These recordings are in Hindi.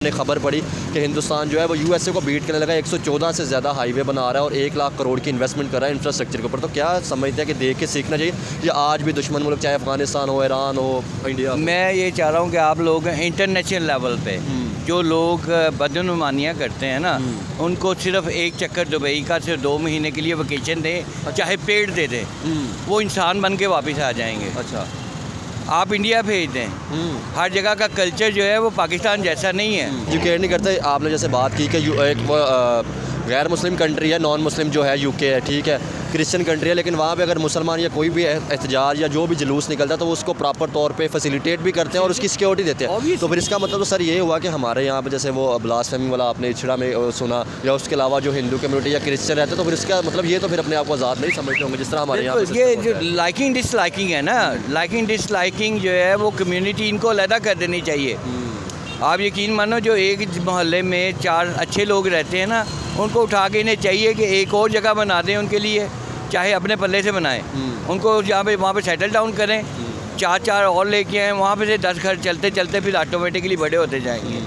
ने खबर पड़ी कि हिंदुस्तान जो है वो यूएसए को बीट करने लगा, 114 से ज़्यादा हाईवे बना रहा है और 1 लाख करोड़ की इन्वेस्टमेंट कर रहा है इंफ्रास्ट्रक्चर के ऊपर। तो क्या समझते हैं कि देख के सीखना चाहिए या आज भी दुश्मन मुल्क चाहे अफगानिस्तान हो, ईरान हो, इंडिया? मैं ये चाह रहा हूँ कि आप लोग इंटरनेशनल लेवल पे जो लोग बदनुमानियाँ करते हैं ना, उनको सिर्फ एक चक्कर दुबई का सिर्फ 2 महीने के लिए वेकेशन दें, चाहे पेड दे दें, वो इंसान बन के वापस आ जाएंगे। अच्छा, आप इंडिया भेज दें, हर जगह का कल्चर जो है वो पाकिस्तान जैसा नहीं है। जो केयर नहीं करते। आपने जैसे बात की कि एक गैर मुस्लिम कंट्री है, नॉन मुस्लिम जो है यूके है, ठीक है, क्रिश्चियन कंट्री है, लेकिन वहाँ पे अगर मुसलमान या कोई भी एहतजाज या जो भी जुलूस निकलता है तो वो उसको प्रॉपर तौर पे फैसिलिटेट भी करते हैं और उसकी सिक्योरिटी देते हैं। तो फिर इसका मतलब तो सर ये हुआ कि हमारे यहाँ पे जैसे वो ब्लास्फेमी वाला आपने इछड़ा में सुना, या उसके अलावा जो हिंदू कम्युनिटी या क्रिश्चियन रहते हैं, तो फिर इसका मतलब ये तो फिर अपने आप को आज़ाद नहीं समझते होंगे जिस तरह हमारे यहाँ पे ये जो लाइकिंग डिसलाइकिंग है ना, लाइकिंग डिसलाइकिंग जो है वो कम्युनिटी इनको अलहदा कर देनी चाहिए। आप यकीन मानो जो एक मोहल्ले में 4 अच्छे लोग रहते हैं ना, उनको उठा के इन्हें चाहिए कि एक और जगह बना दें उनके लिए, चाहे अपने पल्ले से बनाएं, उनको जहाँ पे वहाँ पे सेटल डाउन करें, 4 और लेके आएँ, वहाँ पे से 10 घर चलते चलते फिर ऑटोमेटिकली बड़े होते जाएंगे।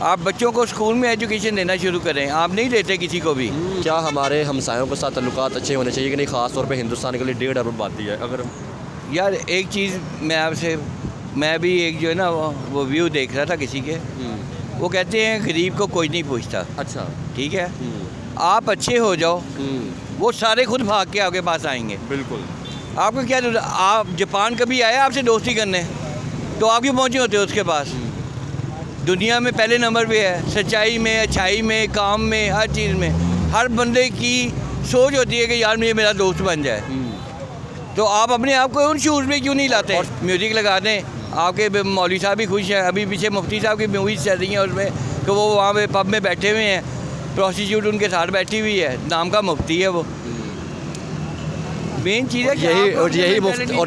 आप बच्चों को स्कूल में एजुकेशन देना शुरू करें, आप नहीं देते किसी को भी। क्या हमारे हमसायों के साथ ताल्लुकात अच्छे होने चाहिए कि नहीं? ख़ास तौर पे हिंदुस्तान के लिए 1.5 अरब आबादी है। अगर यार एक चीज़ मैं भी एक जो है ना वो व्यू देख रहा था किसी के, वो कहते हैं गरीब को कोई नहीं पूछता। अच्छा, ठीक है, आप अच्छे हो जाओ, वो सारे खुद भाग के आपके पास आएंगे। बिल्कुल। आपको क्या जरूरत? आप जापान कभी आए आपसे दोस्ती करने, तो आप क्यों पहुँचे होते हो उसके पास? दुनिया में पहले नंबर पे है, सच्चाई में, अच्छाई में, काम में, हर चीज़ में। हर बंदे की सोच होती है कि यार ये मेरा दोस्त बन जाए। तो आप अपने आप को उन शूज़ में क्यों नहीं लाते? और म्यूज़िक लगा दें, आपके मौलवी साहब भी खुश हैं। अभी पीछे मुफ्ती साहब की मूवीज़ चल रही हैं उसमें, कि वो वहाँ पे पब में बैठे हुए हैं, प्रोस्टिट्यूट उनके साथ बैठी हुई है, नाम का मुफ्ती है वो। मेन चीज़ है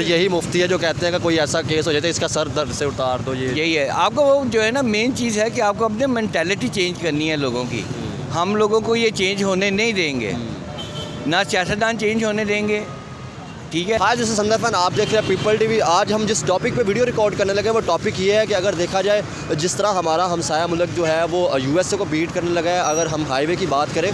यही मुफ्ती है जो कहते हैं कि कोई ऐसा केस हो जाए तो इसका सर दर्द से उतार दो। यही है आपको वो जो है ना, मेन चीज़ है कि आपको अपने मेंटालिटी चेंज करनी है लोगों की। हम लोगों को ये चेंज होने नहीं देंगे, ना सियासतदान चेंज होने देंगे। ठीक है। आज जैसे संदर्भन आप देख रहे हैं पीपल टीवी। आज हम जिस टॉपिक पे वीडियो रिकॉर्ड करने लगे वो टॉपिक ये है कि अगर देखा जाए जिस तरह हमारा हमसाया मुल्क जो है वो यूएसए को बीट करने लगा है, अगर हम हाईवे की बात करें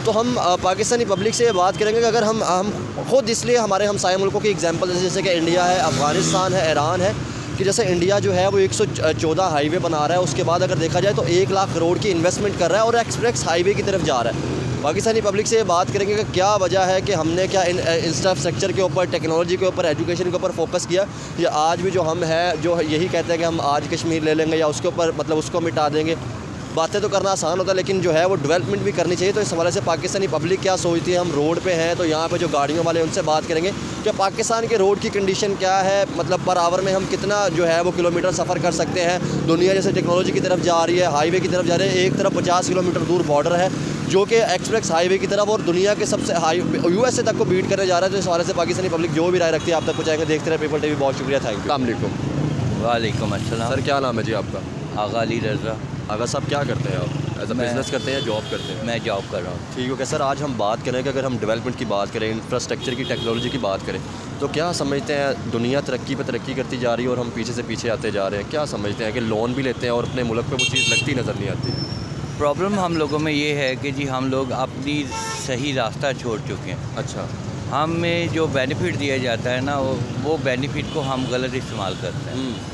तो हम पाकिस्तानी पब्लिक से ये बात करेंगे कि अगर हम खुद इसलिए हमारे हमसाया मुल्कों की एग्जांपल जैसे कि इंडिया है, अफ़गानिस्तान है, ईरान है, कि जैसे इंडिया जो है वो 114 हाईवे बना रहा है, उसके बाद अगर देखा जाए तो 1 लाख करोड़ की इन्वेस्टमेंट कर रहा है और एक्सप्रेस हाईवे की तरफ जा रहा है। पाकिस्तानी पब्लिक से ये बात करेंगे कि क्या वजह है कि हमने क्या इंफ्रास्ट्रक्चर के ऊपर, टेक्नोलॉजी के ऊपर, एजुकेशन के ऊपर फोकस किया, या आज भी जो हम हैं जो यही कहते हैं कि हम आज कश्मीर ले लेंगे या उसके ऊपर मतलब उसको मिटा देंगे। बातें तो करना आसान होता है लेकिन जो है वो डेवलपमेंट भी करनी चाहिए। तो इस हवाले से पाकिस्तानी पब्लिक क्या सोचती है? हम रोड पे हैं तो यहाँ पे जो गाड़ियों वाले उनसे बात करेंगे कि पाकिस्तान के रोड की कंडीशन क्या है, मतलब पर आवर में हम कितना जो है वो किलोमीटर सफ़र कर सकते हैं। दुनिया जैसे टेक्नोलॉजी की तरफ जा रही है, हाईवे की तरफ जा रही है, एक तरफ 50 किलोमीटर दूर बॉर्डर है जो कि एक्सप्रेस हाईवे की तरफ और दुनिया के सबसे हाई यूएसए तक को बीट करने जा रहा है। तो इस हवाले से पाकिस्तानी पब्लिक जो भी राय रखती है आप तक पहुँचाएंगे। देखते रहे पीपल टीवी। बहुत शुक्रिया, थैंक यू। अस्सलाम वालेकुम अस्सलाम। सर क्या नाम है जी आपका? आगा अली रज़ा। आगा साहब क्या करते हैं आप? एज अ बिज़नेस करते हैं या जॉब करते हैं? मैं जॉब कर रहा हूँ। ठीक है सर, आज हम बात करें कि अगर हम डेवलपमेंट की बात करें, इंफ्रास्ट्रक्चर की, टेक्नोलॉजी की बात करें, तो क्या समझते हैं दुनिया तरक्की पे तरक्की करती जा रही है और हम पीछे से पीछे आते जा रहे हैं? क्या समझते हैं कि लोन भी लेते हैं और अपने मुल्क पे वो चीज़ लगती नज़र नहीं आती? प्रॉब्लम हम लोगों में ये है कि जी हम लोग अपनी सही रास्ता छोड़ चुके हैं। अच्छा। हमें जो बेनिफिट दिया जाता है ना, वो बेनिफिट को हम गलत इस्तेमाल करते हैं।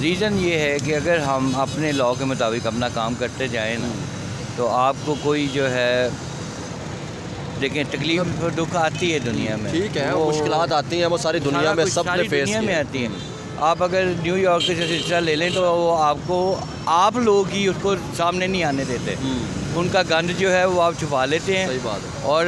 रीज़न ये है कि अगर हम अपने लॉ के मुताबिक अपना काम करते जाएं ना, तो आपको कोई जो है देखें तकलीफ दुख आती है दुनिया में। ठीक है, मुश्किलात आती हैं, वो सारी दुनिया में सब ने फेस दुनिया में आती हैं। आप अगर न्यूयॉर्क से सिलसिला ले लें तो वो आप लोग ही उसको सामने नहीं आने देते। उनका गंद जो है वो आप छुपा लेते हैं। सही बात है। और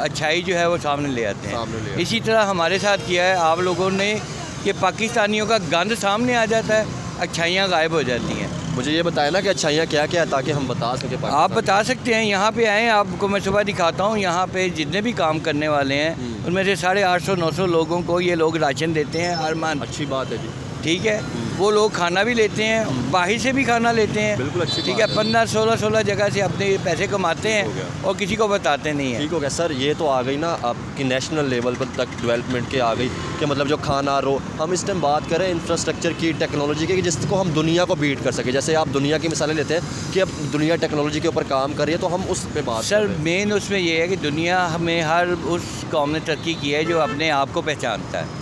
अच्छाई जो है वो सामने ले आते हैं। इसी तरह हमारे साथ किया है आप लोगों ने कि पाकिस्तानियों का गंद सामने आ जाता है, अच्छाइयाँ गायब हो जाती हैं। मुझे ये बताया ना कि अच्छाइयाँ क्या क्या है ताकि हम बता सकें। आप बता सकते हैं, यहाँ पे आएँ, आपको मैं सुबह दिखाता हूँ। यहाँ पे जितने भी काम करने वाले हैं उनमें से 850-900 लोगों को ये लोग राशन देते हैं हर मंथ। अच्छी बात है जी। ठीक है, वो लोग खाना भी लेते हैं, बाहर से भी खाना लेते हैं, बिल्कुल अच्छी ठीक है, बात है। 15-16 जगह से अपने पैसे कमाते हो गया। हैं और किसी को बताते नहीं हैं। ठीक हो गया सर, ये तो आ गई ना आपकी नेशनल लेवल पर तक डेवलपमेंट के आ गई कि मतलब जो खाना रो, हम इस टाइम बात करें इंफ्रास्ट्रक्चर की, टेक्नोलॉजी की, कि जिसको हम दुनिया को बीट कर सके। जैसे आप दुनिया की मिसालें लेते हैं कि अब दुनिया टेक्नोलॉजी के ऊपर काम कर रही है, तो हम उस पे बात सर कर रहे हैं। मेन उसमें ये है कि दुनिया में हर उस कौम ने तरक्की की है जो अपने आप को पहचानता है,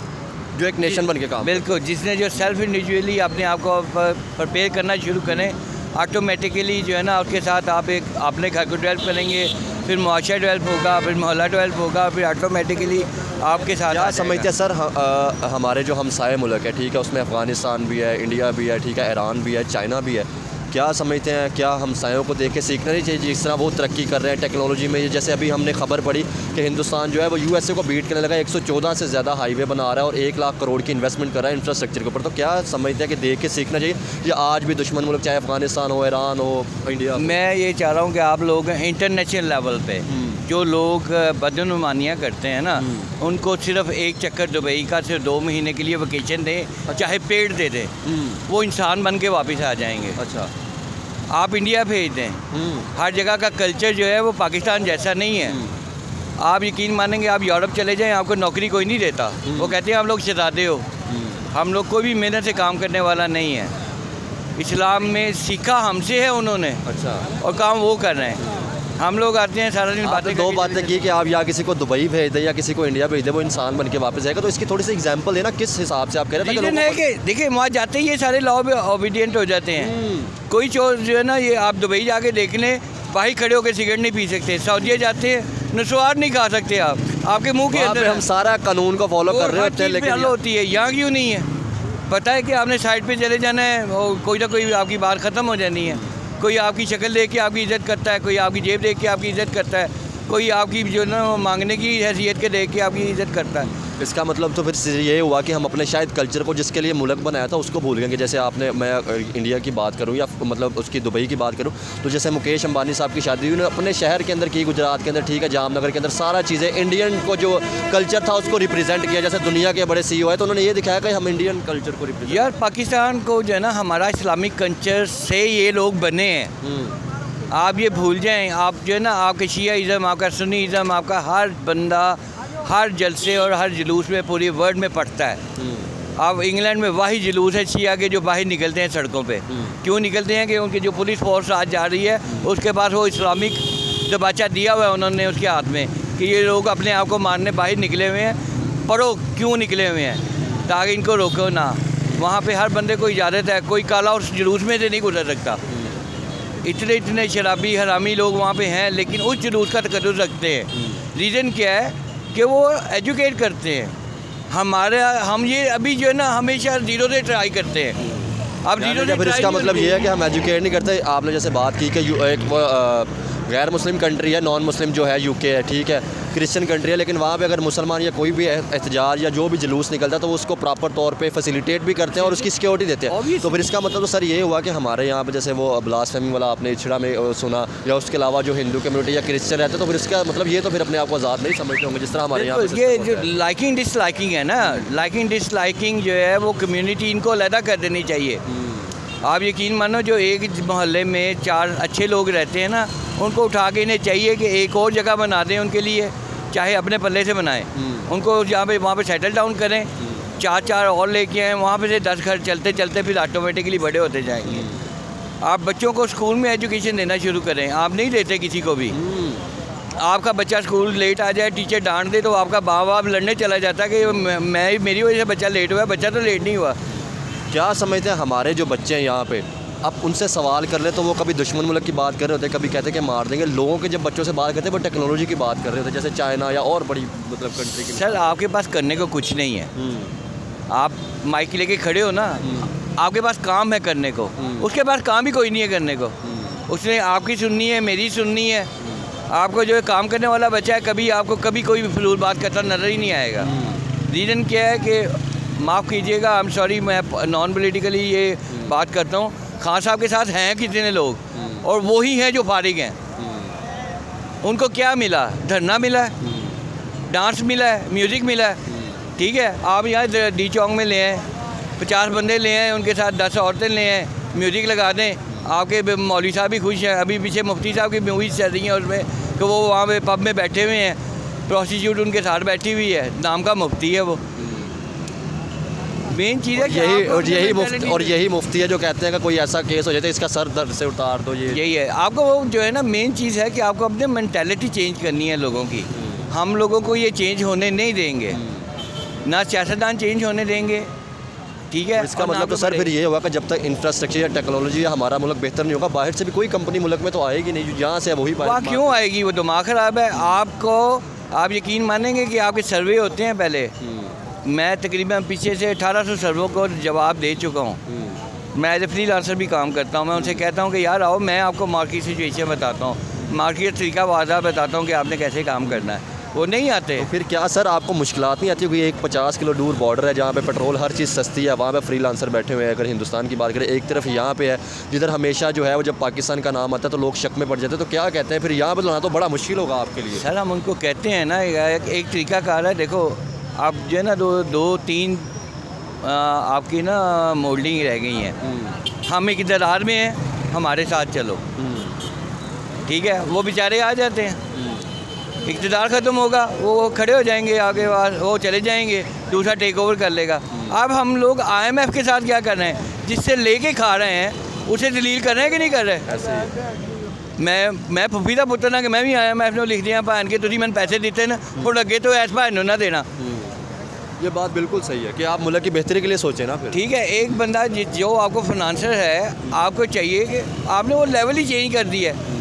जो एक नेशन बन के काम बिल्कुल, जिसने जो सेल्फ इंडिविजुअली अपने आप को प्रिपेयर करना शुरू करें, ऑटोमेटिकली जो है ना उसके साथ आप एक अपने घर को डेवलप करेंगे, फिर मुआशरा डेवलप होगा, फिर मोहल्ला डेवलप होगा, फिर ऑटोमेटिकली आपके साथ क्या आ समझते हैं जाएगा। सर हमारे जो हमसाए मुल्क है, ठीक है, उसमें अफ़गानिस्तान भी है, इंडिया भी है, ठीक है, ईरान भी है, चाइना भी है, क्या समझते हैं, क्या हमसायों को देख के सीखना नहीं चाहिए जिस तरह वो तरक्की कर रहे हैं टेक्नोलॉजी में? जैसे अभी हमने खबर पढ़ी कि हिंदुस्तान जो है वो यूएसए को बीट करने लगा, 114 से ज़्यादा हाईवे बना रहा है और 1 लाख करोड़ की इन्वेस्टमेंट कर रहा है इंफ्रास्ट्रक्चर के ऊपर। तो क्या समझते हैं कि देख के सीखना चाहिए, या आज भी दुश्मन मुल्क चाहे अफ़गानिस्तान हो, ईरान हो, इंडिया हो? मैं ये चाह रहा हूँ कि आप लोग इंटरनेशनल लेवल पे जो लोग बदनुमानियाँ करते हैं ना, उनको सिर्फ एक चक्कर दुबई का सिर्फ 2 महीने के लिए वकेशन दें, चाहे पेड दे दें, वो इंसान बन के वापस आ जाएंगे। अच्छा। आप इंडिया भेज दें, हर जगह का कल्चर जो है वो पाकिस्तान जैसा नहीं है। आप यकीन मानेंगे, आप यूरोप चले जाएं, आपको नौकरी कोई नहीं देता, वो कहते हैं हम लोग शहजादे हो, हम लोग कोई भी मेहनत से काम करने वाला नहीं है। इस्लाम में सीखा हमसे है उन्होंने, अच्छा। और काम वो कर रहे हैं। हम लोग आते हैं सारा दिन आपने बातें 2 करके बातें की कि आप या किसी को दुबई भेज दें या किसी को इंडिया भेज दें, वो इंसान बन के वापस आएगा। तो इसकी थोड़ी सी एग्जांपल देना, किस हिसाब से आप कह रहे थे कि रीज़न है कि देखिए वहाँ जाते ही ये सारे लॉ पे ओबीडियंट हो जाते हैं। कोई चोर जो है ना, ये आप दुबई जाके देख लें, बाहर खड़े होकर सिगरेट नहीं पी सकते, सऊदीया जाते हैं नस्वार नहीं खा सकते, आप आपके मुंह के वहाँ पे अंदर हम सारा कानून को फॉलो कर रहे होते हैं, लेकिन लेकिन होती है यहाँ क्यों नहीं है? पता है कि आपने साइड पे चले जाना है और कोई ना कोई आपकी बात ख़त्म हो जानी है। कोई आपकी शक्ल देख के आपकी इज़्ज़त करता है, कोई आपकी जेब देख के आपकी इज़्ज़त करता है, कोई आपकी जो ना मांगने की हैसियत के देख के आपकी इज़्ज़त करता है। इसका मतलब तो फिर ये हुआ कि हम अपने शायद कल्चर को, जिसके लिए मुल्क बनाया था, उसको भूल गए। जैसे आपने, मैं इंडिया की बात करूं या मतलब उसकी दुबई की बात करूं, तो जैसे मुकेश अंबानी साहब की शादी हुई, अपने शहर के अंदर की, गुजरात के अंदर, ठीक है, जामनगर के अंदर, सारा चीज़ें इंडियन को जो कल्चर था उसको रिप्रेजेंट किया। जैसे दुनिया के बड़े CEO है तो उन्होंने ये दिखाया कि हम इंडियन कल्चर को रिप्रेजेंट। यार पाकिस्तान को जो है ना, हमारा इस्लामिक कल्चर से ये लोग बने हैं। आप ये भूल जाएं, आप जो है ना, आपका शियाइज़म, आपका सुन्नीज़म, आपका हर बंदा हर जलसे और हर जुलूस में पूरी वर्ल्ड में पढ़ता है। अब इंग्लैंड में वही जुलूस है शिया के जो बाहर निकलते हैं सड़कों पे। क्यों निकलते हैं? कि उनकी जो पुलिस फोर्स आज जा रही है, उसके पास वो इस्लामिक दबाचा दिया हुआ है उन्होंने उसके हाथ में कि ये लोग अपने आप को मारने बाहर निकले हुए हैं। पढ़ो क्यों निकले हुए हैं, ताकि इनको रोको ना। वहाँ पे हर बंदे को इजाज़त है, कोई काला उस जुलूस में से नहीं गुजर सकता। इतने शराबी हरामी लोग वहाँ पे हैं, लेकिन उस जुलूस का तकद्दुस रखते हैं। रीज़न क्या है कि वो एजुकेट करते हैं। हम ये अभी जो है ना, हमेशा ज़ीरो से ट्राई करते हैं। अब ज़ीरो से फिर इसका मतलब ये है कि हम एजुकेट नहीं करते। आपने जैसे बात की कि एक गैर मुस्लिम कंट्री है, नॉन मुस्लिम जो है UK है, ठीक है, क्रिश्चियन कंट्री है, लेकिन वहाँ पे अगर मुसलमान या कोई भी एहतजाज या जो भी जुलूस निकलता है तो वो उसको प्रॉपर तौर पे फैसिलिटेट भी करते हैं और उसकी सिक्योरिटी देते हैं। तो फिर इसका मतलब तो सर ये हुआ कि हमारे यहाँ पे जैसे वो ब्लास्फेमी वाला आपने इछड़ा में सुना, या उसके अलावा जो हिंदू कम्युनिटी या क्रिश्चियन रहते हैं, तो फिर इसका मतलब ये तो फिर अपने आप को आज़ाद नहीं समझते होंगे, जिस तरह हमारे यहाँ पे ये जो लाइकिंग डिसलाइकिंग है ना, लाइकिंग डिसलाइकिंग जो है वो कम्युनिटी इनको अलहदा कर देनी चाहिए। आप यकीन मानो, जो एक मोहल्ले में 4 अच्छे लोग रहते हैं ना, उनको उठा के इन्हें चाहिए कि एक और जगह बना दें उनके लिए, चाहे अपने पल्ले से बनाएं, उनको जहाँ पे वहाँ पे सेटल डाउन करें, 4 और लेके आएँ, वहाँ पे से 10 घर चलते चलते फिर ऑटोमेटिकली बड़े होते जाएंगे। आप बच्चों को स्कूल में एजुकेशन देना शुरू करें, आप नहीं देते किसी को भी। आपका बच्चा स्कूल लेट आ जाए, टीचर डांट दे, तो आपका बाप लड़ने चला जाता है कि मेरी वजह से बच्चा लेट हुआ। बच्चा तो लेट नहीं हुआ। क्या समझते हैं हमारे जो बच्चे हैं यहाँ पे, अब उनसे सवाल कर ले तो वो कभी दुश्मन मुल्क की बात कर रहे होते, कभी कहते हैं कि मार देंगे। लोगों के जब बच्चों से बात करते हैं वो टेक्नोलॉजी की बात कर रहे होते, जैसे चाइना या और बड़ी मतलब कंट्री की। सर आपके पास करने को कुछ नहीं है, आप माइक लेके खड़े हो ना, आपके पास काम है करने को, उसके पास काम ही कोई नहीं है करने को। उसने आपकी सुननी है, मेरी सुननी है। आपको जो है काम करने वाला बच्चा है, कभी आपको कभी कोई भी फजूल बात करता नज़र ही नहीं आएगा। रीज़न क्या है कि माफ़ कीजिएगा, आई एम सॉरी, मैं नॉन पॉलिटिकली ये बात करता हूँ, खान साहब के साथ हैं कितने लोग, और वो ही हैं जो फारिग हैं। उनको क्या मिला? धरना मिला है, डांस मिला है, म्यूज़िक मिला है, ठीक है। आप यहाँ डी चौक में ले आए, 50 बंदे ले आएँ, उनके साथ 10 औरतें ले आएँ, म्यूज़िक लगा दें, आपके मौलवी साहब भी खुश हैं। अभी पीछे मुफ्ती साहब की मूवीज़ चल रही हैं उसमें, कि वो वहाँ पे पब में बैठे हुए हैं, प्रोस्टिट्यूट उनके साथ बैठी हुई है, नाम का मुफ्ती है वो। मेन चीज़ है कि यही मुफ्ती है जो कहते हैं कि कोई ऐसा केस हो जाता है इसका सर दर्द से उतार दो। यही है आपको वो जो है ना, मेन चीज़ है कि आपको अपनी मेंटालिटी चेंज करनी है लोगों की। हम लोगों को ये चेंज होने नहीं देंगे, ना सियासतदान चेंज होने देंगे, ठीक है। इसका मतलब तो सर फिर ये होगा कि जब तक इंफ्रास्ट्रक्चर या टेक्नोलॉजी या हमारा मुल्क बेहतर नहीं होगा, बाहर से भी कोई कंपनी मुल्क में तो आएगी नहीं, जहाँ से वही वहाँ क्यों आएगी? वो दिमाग ख़राब है आपको। आप यकीन मानेंगे कि आपके सर्वे होते हैं पहले, मैं तकरीबन पीछे से 1800 सर्वों को जवाब दे चुका हूँ। मैं एज ए फ्रीलांसर भी काम करता हूँ। मैं उनसे कहता हूँ कि यार आओ, मैं आपको मार्केट सिचुएशन बताता हूँ, मार्केट तरीका वाज़ा बताता हूँ कि आपने कैसे काम करना है। वो नहीं आते। तो फिर क्या सर आपको मुश्किलात नहीं आती? क्योंकि एक 50 किलो दूर बॉर्डर है जहाँ पे पेट्रोल हर चीज़ सस्ती है, वहाँ पे फ्रीलांसर बैठे हुए हैं। अगर हिंदुस्तान की बात करें, एक तरफ यहाँ पे है जिधर हमेशा जो है वो जब पाकिस्तान का नाम आता है तो लोग शक में पड़ जाते हैं। तो क्या कहते हैं फिर यहाँ पे लाना तो बड़ा मुश्किल होगा आपके लिए। सर हम उनको कहते हैं ना, एक तरीकाकार है। देखो आप जो है ना, दो तीन आपकी ना मोल्डिंग रह गई हैं। हम एक इक़्तिदार में हैं, हमारे साथ चलो, ठीक है। वो बेचारे आ जाते हैं, इक़्तिदार ख़त्म होगा, वो खड़े हो जाएंगे आगे, वो चले जाएंगे, दूसरा टेक ओवर कर लेगा। अब हम लोग IMF के साथ क्या कर रहे हैं? जिससे लेके खा रहे हैं उसे दलील कर रहे हैं कि नहीं कर रहे? मैं फुफीदा पुत्र ना कि मैं भी IMF ने लिख दिया भैन के तुझी मैंने पैसे दिते ना, और अगे तो ऐसा भैन ना देना। ये बात बिल्कुल सही है कि आप मुल्क की बेहतरी के लिए सोचें ना फिर। ठीक है, एक बंदा जो आपको फाइनेंसर है, आपको चाहिए कि आपने वो लेवल ही चेंज कर दिया है।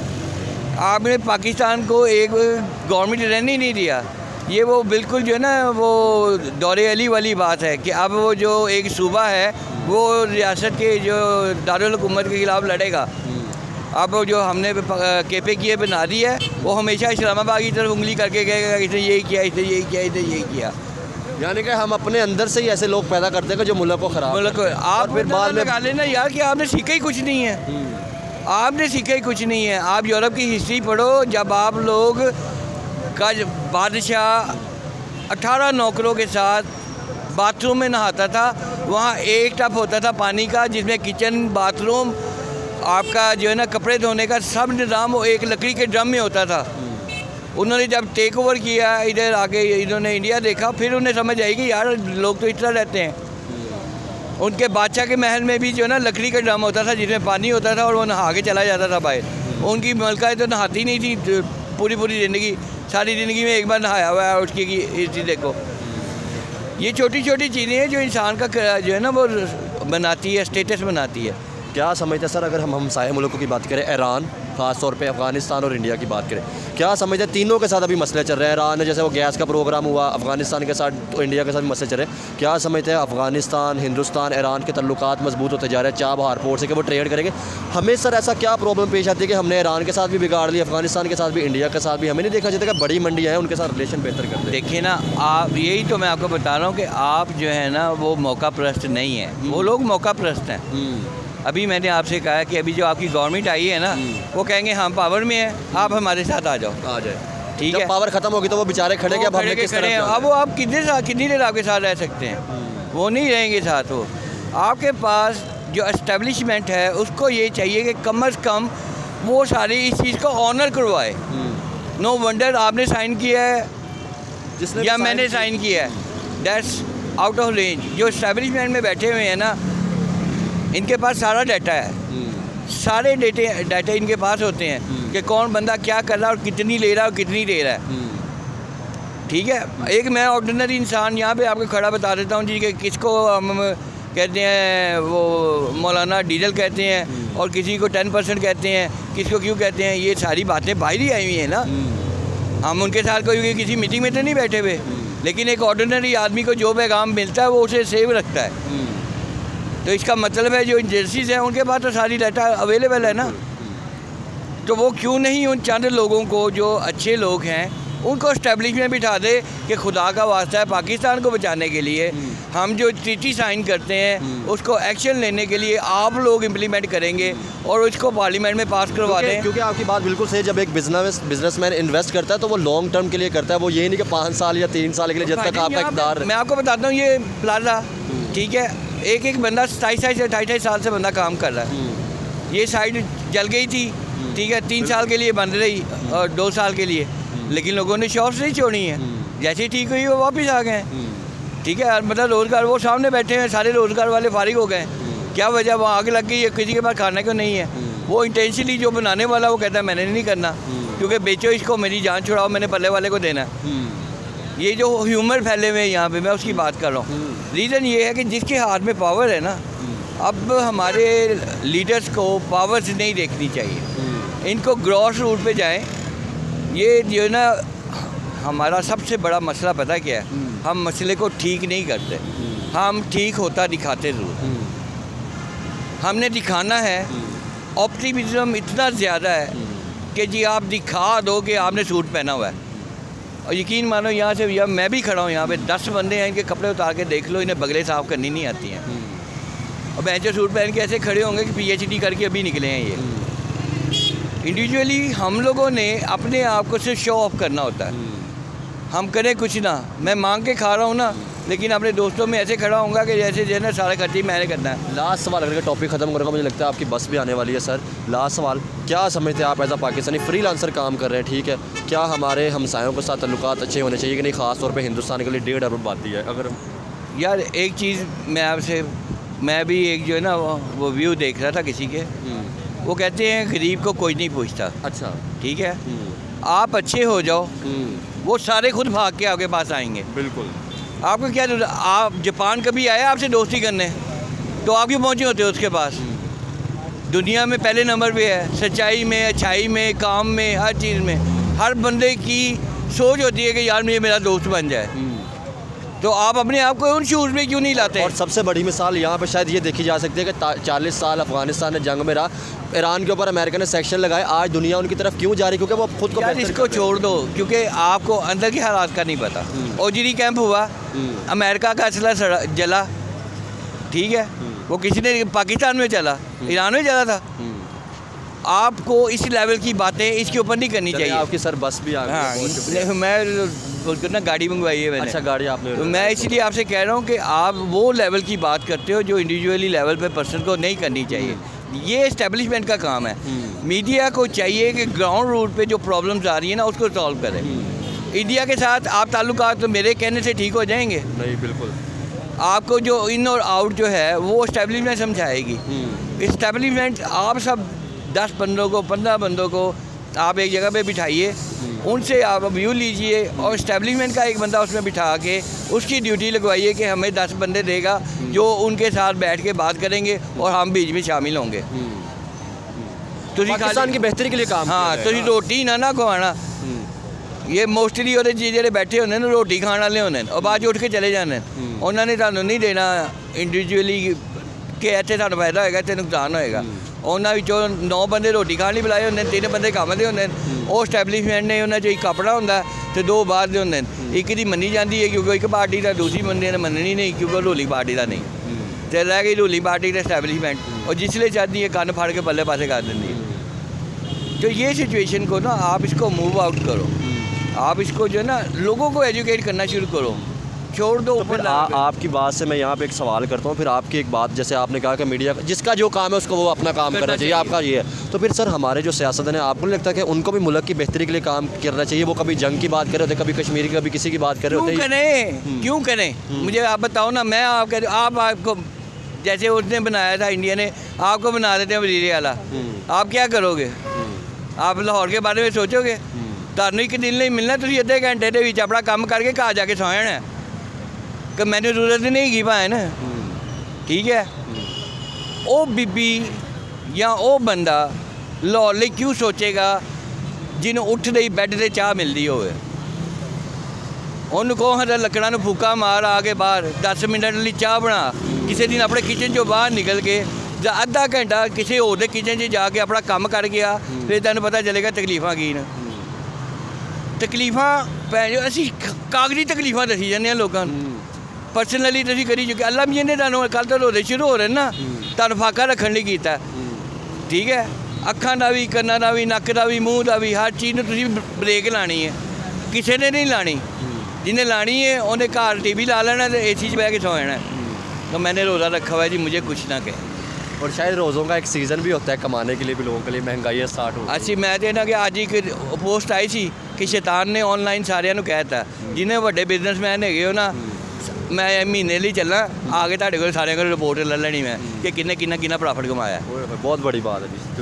आपने पाकिस्तान को एक गवर्नमेंट रहने ही नहीं दिया। ये वो बिल्कुल जो है ना, वो दौरे अली वाली बात है कि अब वो जो एक सूबा है वो रियासत के जो दारुल हुकूमत के खिलाफ लड़ेगा। अब जो हमने केपे किए बना दी है, वो हमेशा इस्लामाबाद की तरफ उंगली करके गएगा, इसने यही किया, इसने यही किया, इसने यही किया। यानी कि हम अपने अंदर से ही ऐसे लोग पैदा करते हैं कि जो मुल्क को ख़राब मुल्क आप फिर बाद में लगा लेना यार कि आपने सीखा ही कुछ नहीं है। आपने सीखा ही कुछ नहीं है। आप यूरोप की हिस्ट्री पढ़ो, जब आप लोग का बादशाह 18 नौकरों के साथ बाथरूम में नहाता था, वहाँ एक टब होता था पानी का जिसमें किचन, बाथरूम, आपका जो है ना कपड़े धोने का सब निज़ाम वो एक लकड़ी के ड्रम में होता था। उन्होंने जब टेक ओवर किया इधर आके, इन्होंने इंडिया देखा, फिर उन्हें समझ आई कि यार लोग तो इस तरह रहते हैं। उनके बादशाह के महल में भी जो है ना लकड़ी का ड्रम होता था जिसमें पानी होता था और वो नहा के चला जाता था बाहर। उनकी मलका तो नहाती नहीं थी पूरी ज़िंदगी, सारी ज़िंदगी में एक बार नहाया हुआ है उसकी इसी। देखो ये छोटी छोटी चीज़ें हैं जो इंसान का जो है ना वो बनाती है, स्टेटस बनाती है। क्या समझते हैं सर, अगर हम हमसाये मुल्कों की बात करें, ईरान ख़ास तौर पे, अफ़गानिस्तान और इंडिया की बात करें, क्या समझते हैं तीनों के साथ अभी मसले चल रहे हैं? ईरान जैसे वो गैस का प्रोग्राम हुआ, अफ़गानिस्तान के साथ तो इंडिया के साथ भी मसले चल रहे हैं। क्या समझते हैं अफ़गानिस्तान, हिंदुस्तान, ईरान के तल्लुकात मजबूत होते जा रहे हैं चाबहार पोर्ट से कि वो ट्रेड करेंगे? हमें सर ऐसा क्या प्रॉब्लम पेश आती है कि हमने ईरान के साथ भी बिगाड़ लिया, अफ़गानिस्तान के साथ भी, इंडिया के साथ भी? हमें नहीं देखा जाता कि बड़ी मंडियाँ हैं उनके साथ रिलेशन बेहतर करते हैं। देखिए ना, आप यही तो मैं आपको बता रहा हूँ कि आप जो है ना वो मौका परस्त नहीं है, वो लोग मौका परस्त हैं। अभी मैंने आपसे कहा कि अभी जो आपकी गवर्नमेंट आई है ना, वो कहेंगे हम पावर में हैं, आप हमारे साथ आ जाओ, आ जाए, ठीक जब है। पावर ख़त्म होगी तो वो बेचारे खड़े के अब हमने किस तरह अब वो आप कितनी देर आपके साथ रह सकते हैं? वो नहीं रहेंगे साथ। वो आपके पास जो एस्टेब्लिशमेंट है उसको ये चाहिए कि कम अज़ कम वो सारी इस चीज़ को ऑनर करवाए। नो वंडर आपने साइन किया है या मैंने साइन किया है, दैट्स आउट ऑफ रेंज। जो एस्टेब्लिशमेंट में बैठे हुए हैं ना, इनके पास सारा डाटा है, सारे डाटा इनके पास होते हैं कि कौन बंदा क्या कर रहा है और कितनी ले रहा है और कितनी दे रहा है, ठीक है। एक मैं ऑर्डिनरी इंसान यहाँ पे आपको खड़ा बता देता हूँ जी कि किसको हम कहते हैं वो मौलाना डीजल कहते हैं और किसी को 10% कहते हैं, किसको क्यों कहते हैं, ये सारी बातें बाहर ही आई हुई हैं ना। हम उनके साथ कोई किसी मीटिंग में तो नहीं बैठे हुए, लेकिन एक ऑर्डिनरी आदमी को जो पैगाम मिलता है वो उसे सेव रखता है। तो इसका मतलब है जो एजेंसीज हैं उनके पास तो सारी डाटा अवेलेबल है ना, तो वो क्यों नहीं उन चंद लोगों को जो अच्छे लोग हैं उनको एस्टेब्लिश में बिठा दे कि खुदा का वास्ता है पाकिस्तान को बचाने के लिए हम जो ट्रीटी साइन करते हैं उसको एक्शन लेने के लिए आप लोग इम्प्लीमेंट करेंगे और उसको पार्लियामेंट में पास करवा दें। क्योंकि आपकी बात बिल्कुल सही है, जब एक बिजनेसमैन इन्वेस्ट करता है तो वो लॉन्ग टर्म के लिए करता है, वो ये नहीं कि 5 साल या 3 साल के लिए जब तक आपका इक़्तिदार। मैं आपको बताता हूँ, ये प्लाजा ठीक है, एक एक बंदा 27-28 साल से बंदा काम कर रहा है। ये साइड जल गई थी, ठीक है, 3 साल के लिए बंद रही और 2 साल के लिए, लेकिन लोगों ने शॉप्स नहीं छोड़ी हैं। जैसे ही ठीक हुई वो वापस आ गए, ठीक है। मतलब रोज़गार वो सामने बैठे हैं, सारे रोज़गार वाले फारिग हो गए। क्या वजह, वहाँ आग लग गई है, किसी के पास खाने को नहीं है। वो इंटेंशनली जो बनाने वाला वो कहता है मैंने नहीं करना, क्योंकि बेचो इसको, मेरी जान छुड़ाओ, मैंने पल्ले वाले को देना है। ये जो ह्यूमर फैले हुए हैं यहाँ पे, मैं उसकी बात कर रहा हूँ। रीज़न ये है कि जिसके हाथ में पावर है ना, अब हमारे लीडर्स को पावर्स नहीं देखनी चाहिए, इनको ग्रॉस रूट पे जाएं। ये जो है ना, हमारा सबसे बड़ा मसला पता क्या है, हम मसले को ठीक नहीं करते, हम ठीक होता दिखाते ज़रूर। हमने दिखाना है, ऑप्टिमिज्म इतना ज़्यादा है कि जी आप दिखा दो कि आपने सूट पहना हुआ है, और यकीन मानो यहाँ से या मैं भी खड़ा हूँ यहाँ पे, 10 बंदे हैं, इनके कपड़े उतार के देख लो, इन्हें बगले साफ़ करनी नहीं आती हैं, और बेंचो सूट पहन के ऐसे खड़े होंगे कि PhD करके अभी निकले हैं। ये इंडिविजुअली हम लोगों ने अपने आप को सिर्फ शो ऑफ करना होता है। हम करें कुछ ना, मैं मांग के खा रहा हूँ ना, लेकिन अपने दोस्तों में ऐसे खड़ा होऊंगा कि जैसे जो है ना सारा खर्ची मैंने करना है। लास्ट सवाल, अगर टॉपिक ख़त्म करूँगा, मुझे लगता है आपकी बस भी आने वाली है सर। लास्ट सवाल, क्या समझते हैं आप एज अ पाकिस्तानी फ्रीलांसर काम कर रहे हैं, ठीक है, क्या हमारे हमसायों के साथ ताल्लुकात अच्छे होने चाहिए कि नहीं? ख़ास तौर पे हिंदुस्तान के लिए 1.5 अरब बात है। अगर यार एक चीज़ मैं आपसे, मैं भी एक जो है ना वो व्यू देख रहा था किसी के, वो कहते हैं गरीब को कोई नहीं पूछता। अच्छा, ठीक है, आप अच्छे हो जाओ, वो सारे खुद भाग के आपके पास आएंगे। बिल्कुल। आपको क्या जरूरत, आप जापान कभी आए आपसे दोस्ती करने, तो आप क्यों पहुँचे होते उसके पास? दुनिया में पहले नंबर पे है, सच्चाई में, अच्छाई में, काम में, हर चीज़ में। हर बंदे की सोच होती है कि यार ये मेरा दोस्त बन जाए, तो आप अपने आप को उन शूज़ में क्यों नहीं लाते? और सबसे बड़ी मिसाल यहाँ पे शायद ये देखी जा सकती है कि 40 साल अफगानिस्तान ने जंग में रहा, ईरान के ऊपर अमेरिका ने सेक्शन लगाए, आज दुनिया उनकी तरफ क्यों जा रही? क्योंकि वो खुद को यार इसको छोड़ दो, क्योंकि आपको अंदर के हालात का नहीं पता। ओजीरी कैंप हुआ, अमेरिका का असला जला, ठीक है, वो किसी ने पाकिस्तान में चला, ईरान में चला था। आपको इस लेवल की बातें इसके ऊपर नहीं करनी चाहिए। आपकी सर बस भी आ गई। हाँ, मैं बोलकर ना गाड़ी मंगवाई है मैंने। अच्छा, गाड़ी आपने? तो मैं इसलिए आपसे कह रहा हूँ कि आप वो लेवल की बात करते हो जो इंडिविजुअली लेवल पे पर्सन को नहीं करनी चाहिए। ये इस्टेब्लिशमेंट का काम है। मीडिया को चाहिए कि ग्राउंड रूट पे जो प्रॉब्लम्स आ रही है ना उसको सॉल्व करें। इंडिया के साथ आप ताल्लुकात तो मेरे कहने से ठीक हो जाएंगे? नहीं, बिल्कुल। आपको जो इन और आउट जो है वो इस्टेब्लिशमेंट समझाएगी। इस्टेब्लिशमेंट आप सब 10 बंदों को, 15 बंदों को आप एक जगह पे बिठाइए, उनसे आप व्यू लीजिए, और इस्टेब्लिशमेंट का एक बंदा उसमें बिठा के उसकी ड्यूटी लगवाइए कि हमें 10 बंदे देगा जो उनके साथ बैठ के बात करेंगे और हम बीच में शामिल होंगे। तो पाकिस्तान की बेहतरी के लिए काम। हाँ, तो रोटी ना खवाना, ये मोस्टली और ਜਿਹੜੇ बैठे होने ना रोटी खाने वाले होने और बाद उठ के चले जाने, उन्होंने ਤੁਹਾਨੂੰ नहीं देना इंडिविजुअली कि ਇੱਥੇ ਸਾਨੂੰ फायदा होएगा ਤੇ नुकसान होएगा। ਉਹਨਾਂ ਵਿੱਚੋਂ 9 ਬੰਦੇ ਰੋਟੀ ਖਾਣ ਲਈ ਬੁਲਾਏ ਹੁੰਦੇ ਨੇ, 3 ਬੰਦੇ ਕੰਮ ਦੇ ਹੁੰਦੇ ਨੇ। ਉਹ ਸਟੈਬਲਿਸ਼ਮੈਂਟ ਨੇ ਉਹਨਾਂ 'ਚ ਇੱਕ ਆਪਣਾ ਹੁੰਦਾ ਤੇ 2 ਬਾਹਰ ਦੇ ਹੁੰਦੇ ਨੇ। ਇੱਕ ਦੀ ਮੰਨੀ ਜਾਂਦੀ ਹੈ ਕਿਉਂਕਿ ਇੱਕ ਪਾਰਟੀ ਦਾ, ਦੂਸਰੀ ਬੰਦੇ ਨੇ ਮੰਨਣੀ ਨਹੀਂ ਕਿਉਂਕਿ ਰੂਲਿੰਗ ਪਾਰਟੀ ਦਾ ਨਹੀਂ। ਤੇ ਰਹਿ ਗਈ ਰੂਲਿੰਗ ਪਾर्टी का स्टैब्लिशमेंट, और जिसले चाहती है कान फाड़ के पल्ले पासे कर देती है। तो ये सिचुएशन को ना आप इसको मूव आउट करो, आप इसको जो है ना लोगों को एजुकेट करना शुरू करो, छोड़ दो। तो फिर आपकी बात से मैं यहाँ पे एक सवाल करता हूँ, फिर आपकी एक बात, जैसे आपने कहा कि मीडिया जिसका जो काम है उसको वो अपना काम करना चाहिए, आपका ये है। तो फिर सर हमारे जो सियासतदान हैं, आपको नहीं लगता कि उनको भी मुल्क की बेहतरी के लिए काम करना चाहिए? वो कभी जंग की बात कर रहे होते, कभी कश्मीर की, कभी किसी की बात कर रहे होते। क्यों करें? मुझे आप बताओ ना, मैं आप कह आपको जैसे उसने बनाया था, इंडिया ने, आपको बना देते हैं वज़ीर आला, आप क्या करोगे? आप लाहौर के बारे में सोचोगे? ਤੁਹਾਨੂੰ ਇੱਕ ਦਿਨ ਲਈ ਮਿਲਣਾ, ਤੁਸੀਂ ਅੱਧੇ ਘੰਟੇ ਦੇ ਵਿੱਚ ਆਪਣਾ ਕੰਮ ਕਰਕੇ ਘਰ ਜਾ ਕੇ ਸੌਂ ਜਾਣਾ ਕਿ ਮੈਨੂੰ ਜ਼ਰੂਰਤ ਨਹੀਂ ਹੈਗੀ ਭਾਵੇਂ ਨਾ, ਠੀਕ ਹੈ। ਉਹ ਬੀਬੀ ਜਾਂ ਉਹ ਬੰਦਾ ਲਾਹੌਰ ਲਈ ਕਿਉਂ ਸੋਚੇਗਾ ਜਿਹਨੂੰ ਉੱਠਦੇ ਹੀ ਬੈੱਡ 'ਤੇ ਚਾਹ ਮਿਲਦੀ ਹੋਵੇ? ਉਹਨੂੰ ਕਹੋ ਹਾਂ ਲੱਕੜਾਂ ਨੂੰ ਫੂਕਾ ਮਾਰ ਆ ਕੇ ਬਾਹਰ 10 ਮਿੰਟ ਲਈ ਚਾਹ ਬਣਾ, ਕਿਸੇ ਦਿਨ ਆਪਣੇ ਕਿਚਨ 'ਚੋਂ ਬਾਹਰ ਨਿਕਲ ਕੇ ਜਾਂ ਅੱਧਾ ਘੰਟਾ ਕਿਸੇ ਹੋਰ ਦੇ ਕਿਚਨ 'ਚ ਜਾ ਕੇ ਆਪਣਾ ਕੰਮ ਕਰ ਗਿਆ, ਫਿਰ ਤੁਹਾਨੂੰ ਪਤਾ ਚੱਲੇਗਾ ਤਕਲੀਫਾਂ ਕੀ ਨੇ। ਤਕਲੀਫਾਂ ਭੈਣ ਜੋ ਅਸੀਂ ਕਾਗਜ਼ੀ ਤਕਲੀਫਾਂ ਦੱਸੀ ਜਾਂਦੇ ਹਾਂ ਲੋਕਾਂ ਨੂੰ, ਪਰਸਨਲੀ ਤੁਸੀਂ ਕਰੀ ਚੁੱਕੇ। ਅੱਲਾ ਮੀਆਂ ਨੇ ਤੁਹਾਨੂੰ ਕੱਲ੍ਹ ਤੋਂ ਰੋਦੇ ਸ਼ੁਰੂ ਹੋ ਰਹੇ ਨਾ, ਤੁਹਾਨੂੰ ਫਾਕਾ ਰੱਖਣ ਲਈ ਕੀਤਾ, ਠੀਕ ਹੈ। ਅੱਖਾਂ ਦਾ ਵੀ, ਕੰਨਾਂ ਦਾ ਵੀ, ਨੱਕ ਦਾ ਵੀ, ਮੂੰਹ ਦਾ ਵੀ, ਹਰ ਚੀਜ਼ ਨੂੰ ਤੁਸੀਂ ਬ੍ਰੇਕ ਲਾਣੀ ਹੈ, ਕਿਸੇ ਨੇ ਨਹੀਂ ਲਾਣੀ। ਜਿਹਨੇ ਲਾਣੀ ਹੈ ਉਹਨੇ ਘਰ TV ਲਾ ਲੈਣਾ ਤੇ AC 'ਚ ਬਹਿ ਕੇ ਸੌ ਜਾਣਾ। तो मैंने रोज़ा रखा हुआ है जी, मुझे कुछ ना कहे। और शायद रोज़ों का एक सीज़न भी होता है कमाने के लिए भी, लोगों के लिए महंगाई स्टार्ट हो गई। ਅਸੀਂ ਮੈਂ ਤੇ ਨਾ ਕਿ ਅੱਜ ਇੱਕ ਪੋਸਟ ਆਈ ਸੀ ਕਿ ਸ਼ੈਤਾਨ ਨੇ ਆਨਲਾਈਨ ਸਾਰਿਆਂ ਨੂੰ ਕਹਿ ਦਿੱਤਾ ਜਿਹਨੇ ਵੱਡੇ ਬਿਜ਼ਨਸਮੈਨ ਹੈਗੇ ਹੋ ਨਾ, ਮੈਂ ਇਹ ਮਹੀਨੇ ਲਈ ਚੱਲਾਂ, ਆ ਕੇ ਤੁਹਾਡੇ ਕੋਲ ਸਾਰਿਆਂ ਕੋਲ ਰਿਪੋਰਟ ਲੈ ਲੈਣੀ ਮੈਂ ਕਿ ਕਿੰਨੇ ਕਿੰਨਾ ਪ੍ਰੋਫਿਟ ਕਮਾਇਆ। ओए होए, बहुत बड़ी बात है जी। तो